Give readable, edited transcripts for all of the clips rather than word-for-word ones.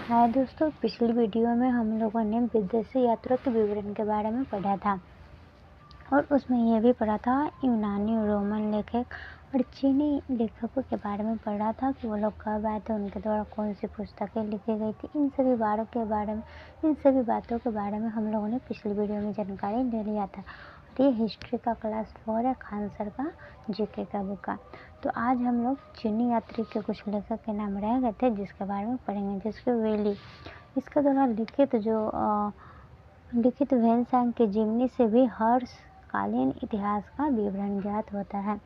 हाय दोस्तों, पिछली वीडियो में हम लोगों ने विदेशी यात्रा के विवरण के बारे में पढ़ा था और उसमें यह भी पढ़ा था यूनानी रोमन लेखक और चीनी लेखकों के बारे में पढ़ा था कि वो लोग कब आए थे, उनके द्वारा कौन सी पुस्तकें लिखी गई थी। इन सभी बातों के बारे में हम लोगों ने पिछली वीडियो में जानकारी ले लिया था। और ये हिस्ट्री का क्लास 4 है, खान सर का जीके का बुक का। तो आज हम लोग चीनी यात्री के कुछ लेखक के नाम रह गए थे जिसके बारे में पढ़ेंगे, जिसके वेली इसके द्वारा लिखित वेनसांग के जीवनी से भी हर्षकालीन इतिहास का विवरण ज्ञात होता है।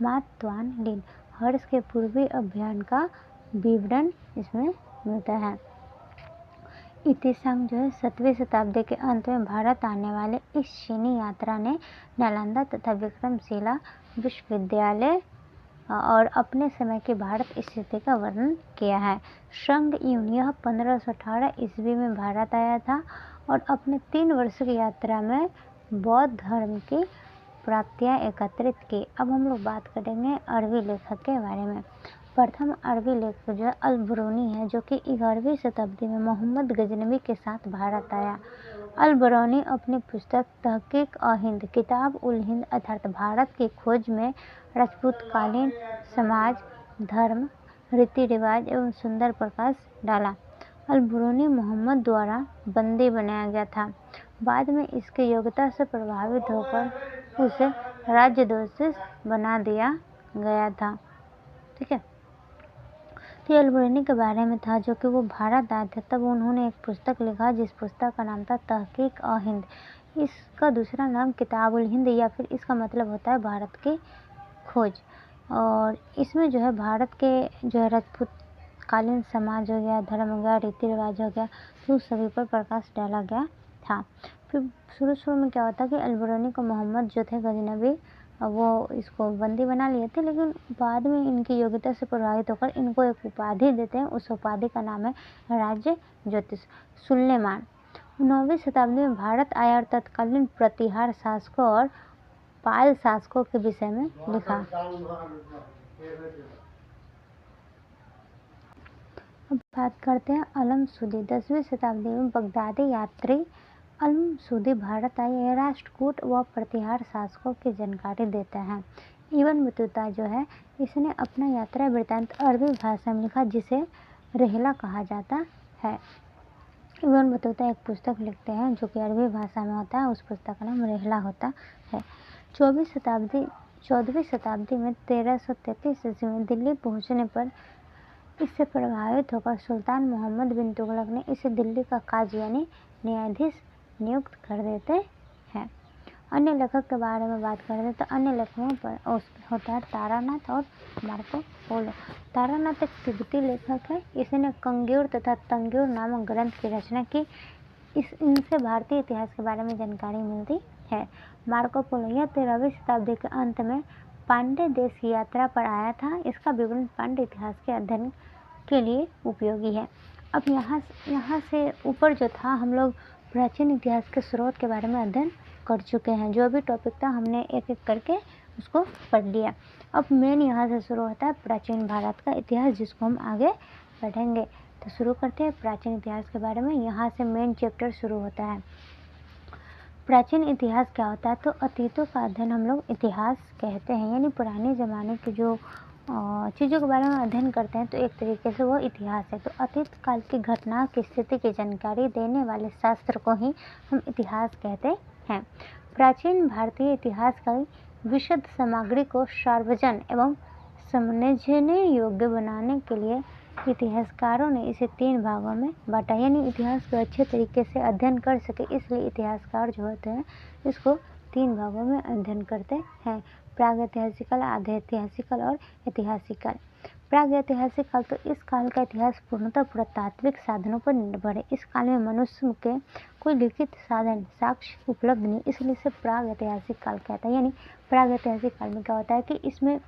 मात त्वान लिन हर्ष के पूर्वी अभियान का विवरण इसमें मिलता है। इतिसंग जो है 7वीं शताब्दी के अंत में भारत आने वाले इस चीनी यात्रा ने नालंदा तथा विक्रमशिला विश्वविद्यालय और अपने समय की भारत स्थिति का वर्णन किया है। संग यून यह 1518 ईस्वी में भारत आया था और अपने 3 वर्ष की यात्रा में बौद्ध धर्म की प्राप्तियां एकत्रित की। अब हम लोग बात करेंगे अरबी लेखक के बारे में। प्रथम अरबी लेखक जो है अल-बरूनी है, जो कि 11वीं शताब्दी में मोहम्मद गजनवी के साथ भारत आया। अल-बरूनी अपनी पुस्तक तहकीक-ए-हिंद किताब-उल-हिंद अर्थात भारत की खोज में राजपूतकालीन समाज, धर्म, रीति रिवाज एवं सुंदर प्रकाश डाला। अल-बरूनी मोहम्मद द्वारा बंदी बनाया गया था। बाद में इसकी योग्यता से प्रभावित होकर उसे राजद्रोही बना दिया गया था। ठीक है, तो अल-बरूनी के बारे में था जो कि वो भारत आए थे, तब उन्होंने एक पुस्तक लिखा जिस पुस्तक का नाम था तहकीक-ए-हिंद। इसका दूसरा नाम किताब-उल-हिंद या फिर इसका मतलब होता है भारत की खोज। और इसमें जो है भारत के जो है राजपूतकालीन समाज हो गया, धर्म हो गया, रीति रिवाज हो गया, तो सभी पर प्रकाश डाला गया था। फिर शुरू में क्या होता कि अल-बरूनी को मोहम्मद जो थे गजनवी वो इसको बंदी बना लिए थे, लेकिन बाद में इनकी योग्यता से प्रभावित होकर इनको एक उपाधि देते हैं। उस उपाधि का नाम है राज्य ज्योतिष सुलेमान। 9वीं शताब्दी में भारत आया और तत्कालीन प्रतिहार शासकों और पाल शासकों के विषय में लिखा। अब बात करते हैं अलमसूदी। 10वीं शताब्दी में बगदादी यात्री अलमसूदी भारत आए। राष्ट्रकूट व प्रतिहार शासकों की जानकारी देता है। इब्न बतूता जो है इसने अपना यात्रा वृत्तांत अरबी भाषा में लिखा जिसे रेहला कहा जाता है। इब्न बतूता एक पुस्तक लिखते हैं जो कि अरबी भाषा में होता है, उस पुस्तक का नाम रेहला होता है। 14वीं शताब्दी में 1333 ईस्वी में दिल्ली पहुंचने पर इससे प्रभावित होकर सुल्तान मोहम्मद बिन तुगलक ने इसे दिल्ली का काजी यानी न्यायाधीश नियुक्त कर देते हैं। अन्य लेखक के बारे में बात करते तो अन्य लेखकों पर होता है तारानाथ और मार्को पोलो। तारानाथ एक तिब्बती लेखक है। इसने कंग्यूर तथा तंग्यूर नामक ग्रंथ की रचना की। इनसे भारतीय इतिहास के बारे में जानकारी मिलती है। मार्को पोलो यह 13वीं शताब्दी के अंत में पांड्य देश की यात्रा पर आया था। इसका विवरण पांड्य इतिहास के अध्ययन के लिए उपयोगी है। अब यहाँ से ऊपर जो था हम लोग प्राचीन इतिहास के स्रोत के बारे में अध्ययन कर चुके हैं। जो भी टॉपिक था हमने एक एक करके उसको पढ़ लिया। अब मेन यहाँ से शुरू होता है प्राचीन भारत का इतिहास, जिसको हम आगे पढ़ेंगे। तो शुरू करते हैं प्राचीन इतिहास के बारे में। यहाँ से मेन चैप्टर शुरू होता है। प्राचीन इतिहास क्या होता है? तो अतीतों का अध्ययन हम लोग इतिहास कहते हैं, यानी पुराने ज़माने की जो चीज़ों के बारे में अध्ययन करते हैं तो एक तरीके से वो इतिहास है। तो अतीत काल की घटना की स्थिति की जानकारी देने वाले शास्त्र को ही हम इतिहास कहते हैं। प्राचीन भारतीय इतिहास की विशद सामग्री को सार्वजन एवं समझने योग्य बनाने के लिए इतिहासकारों ने इसे 3 भागों में बांटा, यानी इतिहास को अच्छे तरीके से अध्ययन कर सके इसलिए इतिहासकार जो होते हैं इसको 3 भागों में अध्ययन करते हैं। प्रागैतिहासिक काल, आधे ऐतिहासिक काल और ऐतिहासिक काल। प्रागैतिहासिक काल, तो इस काल का इतिहास पूर्णतः पुरातात्विक साधनों पर निर्भर है। इस काल में मनुष्य के कोई लिखित साधन साक्ष्य उपलब्ध नहीं, इसलिए इसे प्रागैतिहासिक काल कहता है। यानी प्रागैतिहासिक काल में क्या होता है कि इसमें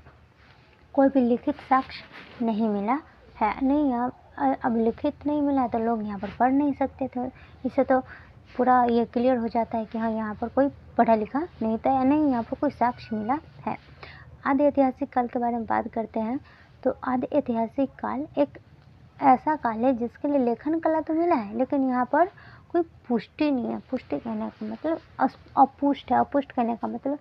कोई भी लिखित साक्ष्य नहीं मिला है। नहीं, अब लिखित नहीं मिला तो लोग यहाँ पर पढ़ नहीं सकते थे। इससे तो पूरा ये क्लियर हो जाता है कि हाँ यहाँ पर कोई पढ़ा लिखा नहीं था या नहीं यहाँ पर कोई साक्ष्य मिला है। आदि ऐतिहासिक काल के बारे में बात करते हैं। तो आदि ऐतिहासिक काल एक ऐसा काल है जिसके लिए लेखन कला तो मिला है, लेकिन यहाँ पर कोई पुष्टि नहीं है। पुष्टि कहने का मतलब अपुष्ट है। अपुष्ट कहने का मतलब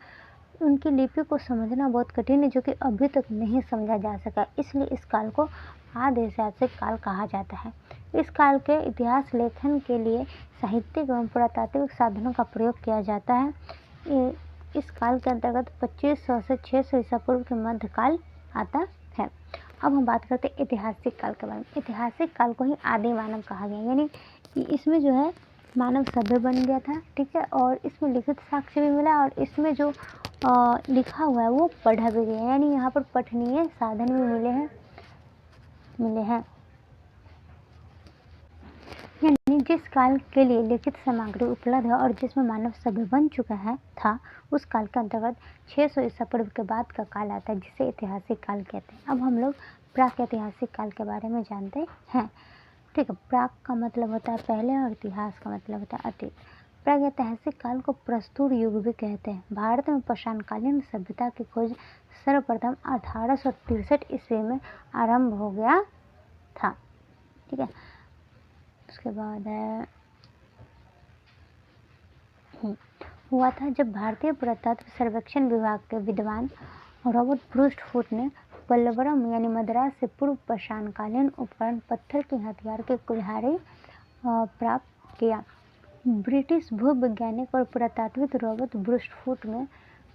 उनकी लिपि को समझना बहुत कठिन है, जो कि अभी तक नहीं समझा जा सका। इसलिए इस काल को आधैतिहासिक काल कहा जाता है। इस काल के इतिहास लेखन के लिए साहित्यिक एवं पुरातात्विक साधनों का प्रयोग किया जाता है। इस काल के अंतर्गत 2500 से 600 ईसा पूर्व के मध्यकाल आता है। अब हम बात करते हैं ऐतिहासिक काल के बारे में। ऐतिहासिक काल को ही आदि मानव कहा गया, यानी इसमें जो है मानव सभ्य बन गया था, ठीक है, और इसमें लिखित साक्ष्य भी मिला, और इसमें जो लिखा हुआ है वो पढ़ा भी गया, यानी यहाँ पर पठनीय साधन भी मिले हैं। यानी जिस काल के लिए लिखित सामग्री उपलब्ध है और जिसमें मानव सभ्य बन चुका था, उस काल के अंतर्गत 600 ईसा पूर्व के बाद का काल आता है, जिसे ऐतिहासिक काल कहते हैं। अब हम लोग प्राक ऐतिहासिक काल के बारे में जानते हैं, ठीक है। प्राक का मतलब होता है पहले और इतिहास का मतलब होता है अतीत। प्रागैतिहासिक काल को प्रस्तुर युग भी कहते हैं। भारत में पाषाणकालीन सभ्यता की खोज सर्वप्रथम 1863 ईस्वी में आरंभ हो गया था, ठीक है। उसके बाद हुआ था जब भारतीय पुरातत्व सर्वेक्षण विभाग के विद्वान रॉबर्ट ब्रूस्टफुट ने पल्लवरम यानी मद्रास से पूर्व पाषाणकालीन उपकरण पत्थर के हथियार के कुल्हाड़ी प्राप्त किया। ब्रिटिश भूवैज्ञानिक और पुरातात्विक रॉबर्ट ब्रूस्टफुट ने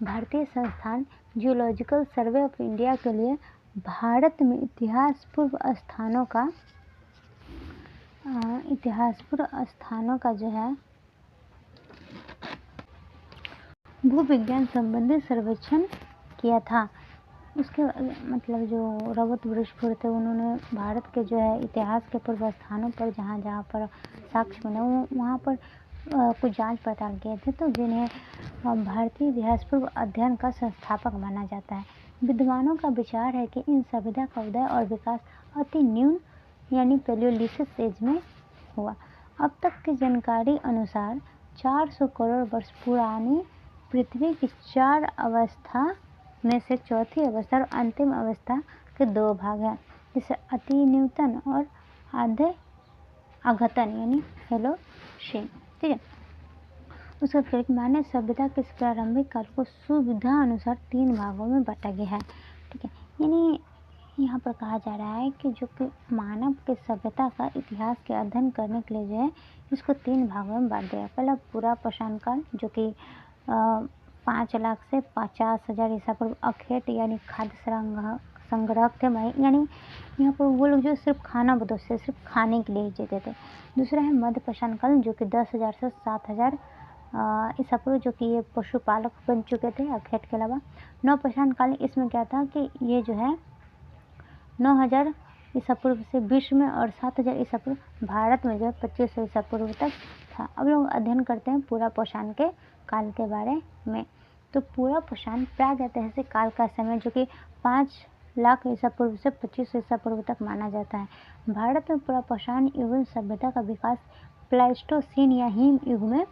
भारतीय संस्थान जियोलॉजिकल सर्वे ऑफ इंडिया के लिए भारत में इतिहास पूर्व स्थानों का जो है भूविज्ञान संबंधी सर्वेक्षण किया था। उसके मतलब जो रॉबर्ट ब्रूस्टफुट थे, उन्होंने भारत के जो है इतिहास के पूर्व स्थानों पर जहाँ पर साक्ष्य मिले वहाँ पर कुछ जांच पड़ताल किए थे, तो जिन्हें भारतीय इतिहास पूर्व अध्ययन का संस्थापक माना जाता है। विद्वानों का विचार है कि इन सभ्यता का उदय और विकास अति न्यून यानी पैलियोलिथिक एज में हुआ। अब तक की जानकारी अनुसार 400 करोड़ वर्ष पुरानी पृथ्वी की 4 अवस्था में से चौथी अवस्था और अंतिम अवस्था के 2 भाग हैं, जिसे अति न्यूनतम और आधे अघतन यानी हेलोशीन, ठीक है। उसका फिर मानव सभ्यता के प्रारंभिक काल को सुविधा अनुसार 3 भागों में बांटा गया है, ठीक है। यानी यहाँ पर कहा जा रहा है कि जो कि मानव के सभ्यता का इतिहास के अध्ययन करने के लिए जो है इसको 3 भागों में बांट दिया। पहला पूरा पाषाण काल, जो कि 5 लाख से 50,000 ईसा पूर्व अखेट यानी खाद्य संग्रह थे, यानी यहाँ पर वो लोग जो सिर्फ खाना बदोश थे, सिर्फ खाने के लिए जीते थे। दूसरा है मध्य पाषाण काल, जो कि 10,000 से 7,000 ईसा पूर्व, जो कि ये पशुपालक बन चुके थे अखेट के अलावा। नव पाषाण काल, इसमें क्या था कि ये जो है 9,000 ईसा पूर्व से विश्व में और 7,000 ईसा पूर्व भारत में जो है 2500 ईसा पूर्व तक था। अब लोग अध्ययन करते हैं पूरा पाषाण के काल के बारे में। तो पूरा पाषाण प्रागैतिहासिक काल का समय, जो कि 5 लाख ईसा पूर्व से 2500 ईसा पूर्व तक माना जाता है। भारत में पूरा पाषाण युगीन सभ्यता का विकास प्लाइस्टोसीन या हिम युग में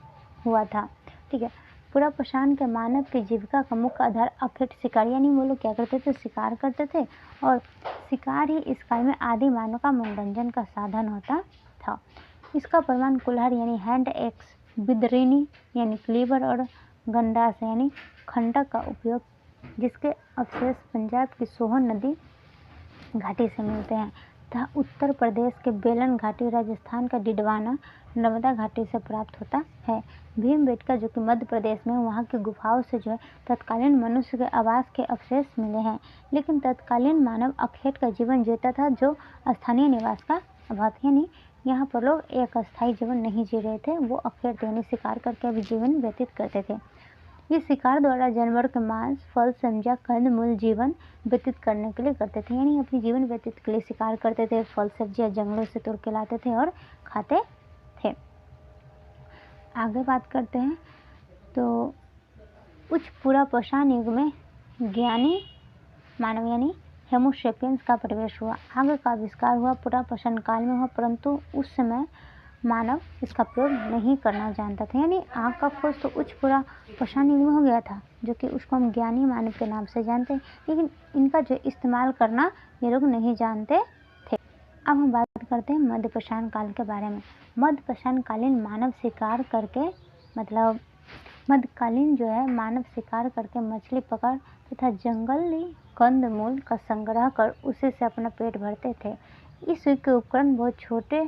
हुआ था, ठीक है। पूरा पाषाण के मानव की जीविका का मुख्य आधार अखेट शिकार, यानी वो लोग क्या करते थे, शिकार करते थे, और शिकार ही इस काल में आदि मानव का मनोरंजन का साधन होता था। इसका प्रमाण कुल्हाड़ी यानी हैंड एक्स, बिदरीनी यानी क्लीवर और गंडास यानी खंडक का उपयोग, जिसके अवशेष पंजाब की सोहन नदी घाटी से मिलते हैं तथा उत्तर प्रदेश के बेलन घाटी, राजस्थान का डिडवाना, नर्मदा घाटी से प्राप्त होता है। भीमबेटका, जो कि मध्य प्रदेश में, वहाँ की गुफाओं से जो है तत्कालीन मनुष्य के आवास के अवशेष मिले हैं, लेकिन तत्कालीन मानव अखेट का जीवन जीता था, जो स्थानीय निवास का अभाव था। यानी यहाँ पर लोग एक अस्थायी जीवन नहीं जी रहे थे, वो अखेट यानी शिकार करके भी जीवन व्यतीत करते थे। ये शिकार द्वारा जानवर के मांस, फल, सब्जियां, कंद मूल जीवन व्यतीत करने के लिए करते थे, यानी अपने जीवन व्यतीत के लिए शिकार करते थे, फल सब्जियां जंगलों से तोड़ के लाते थे और खाते थे। आगे बात करते हैं तो उच्च पूरा पाषाण युग में ज्ञानी मानव यानी होमोसेपियंस का प्रवेश हुआ। आग का आविष्कार हुआ पूरा पाषाण काल में हुआ, परंतु उस समय मानव इसका प्रयोग नहीं करना जानता था। यानी आग का खोज तो उच्च पूरा पाषाण युग में हो गया था, जो कि उसको हम ज्ञानी मानव के नाम से जानते हैं, लेकिन इनका जो इस्तेमाल करना ये लोग नहीं जानते थे। अब हम बात व्यक्त करते हैं मध्यपाषाण काल के बारे में। मध्यपाषाणकालीन मानव शिकार करके मतलब मध्यकालीन जो है मानव शिकार करके मछली पकड़ तथा जंगली कंदमूल का संग्रह कर उसी से अपना पेट भरते थे। इस युग के उपकरण बहुत छोटे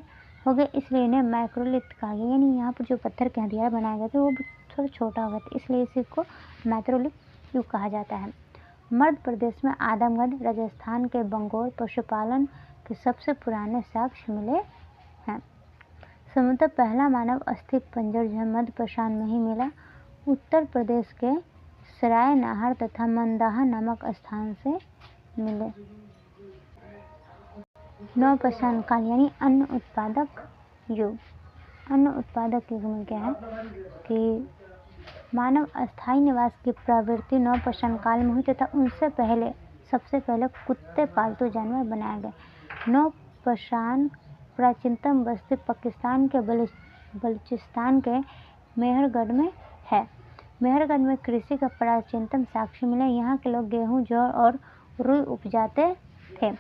हो गए, इसलिए इन्हें माइक्रोलिथ कहा गया। यानी यहाँ पर जो पत्थर के हथियार बनाए गए थे वो भी थोड़ा छोटा हो गया था, इसलिए इसी को माइक्रोलिथ युग कहा जाता है। मध्य प्रदेश में आदमगढ़, राजस्थान के बंगौर पशुपालन के सबसे पुराने साक्ष्य मिले हैं। संभवतः पहला मानव अस्थि पंजर जो है मध्यपाषाण में ही मिला। उत्तर प्रदेश के सराय नाहर तथा मंदाहा नामक स्थान से मिले। नवपाषाण काल यानी अन्न उत्पादक युग। अन्न उत्पादक युग में क्या है कि मानव अस्थायी निवास की प्रवृत्ति नवपाषाण काल में हुई तथा उनसे पहले सबसे पहले कुत्ते पालतू जानवर बनाए गए। नवपाषाण प्राचीनतम बस्ती पाकिस्तान के बलूचिस्तान के मेहरगढ़ में है। मेहरगढ़ में कृषि का प्राचीनतम साक्ष्य मिला। यहाँ के लोग गेहूं, जौ और रुई उपजाते थे।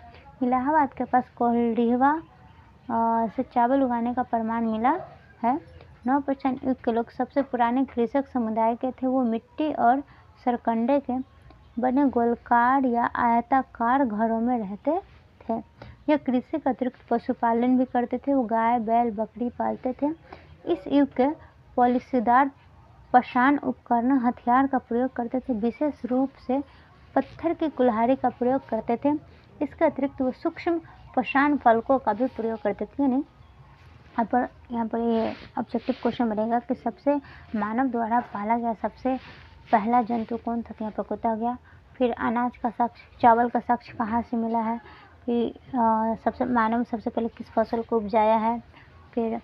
इलाहाबाद के पास कोल्डिहवा से चावल उगाने का प्रमाण मिला है। नवपाषाण युग के लोग सबसे पुराने कृषक समुदाय के थे। वो मिट्टी और सरकंडे के बने गोलकार या आयताकार घरों में रहते थे। यह कृषि के अतिरिक्त पशुपालन भी करते थे। वो गाय, बैल, बकरी पालते थे। इस युग के पॉलिशीदार पाषाण उपकरण हथियार का प्रयोग करते थे। विशेष रूप से पत्थर की कुल्हाड़ी का प्रयोग करते थे। इसके अतिरिक्त वो सूक्ष्म पाषाण फलकों का भी प्रयोग करते थे। नहीं यहाँ पर ये ऑब्जेक्टिव क्वेश्चन बनेगा कि सबसे मानव द्वारा पाला गया सबसे पहला जंतु कौन था। यहाँ पर कुत्ता गया। फिर अनाज का साक्ष्य, चावल का साक्ष्य कहाँ से मिला है। फिर मानव सबसे पहले किस फसल को उपजाया है। फिर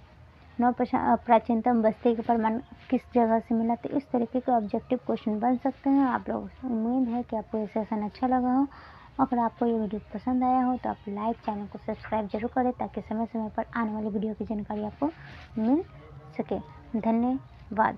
नवपाषाण प्राचीनतम बस्ती के प्रमाण किस जगह से मिला। तो इस तरीके के ऑब्जेक्टिव क्वेश्चन बन सकते हैं। आप लोगों से उम्मीद है कि आपको ये सेशन अच्छा लगा हो। अगर आपको ये वीडियो पसंद आया हो तो आप लाइक, चैनल को सब्सक्राइब जरूर करें ताकि समय समय पर आने वाली वीडियो की जानकारी आपको मिल सके। धन्यवाद।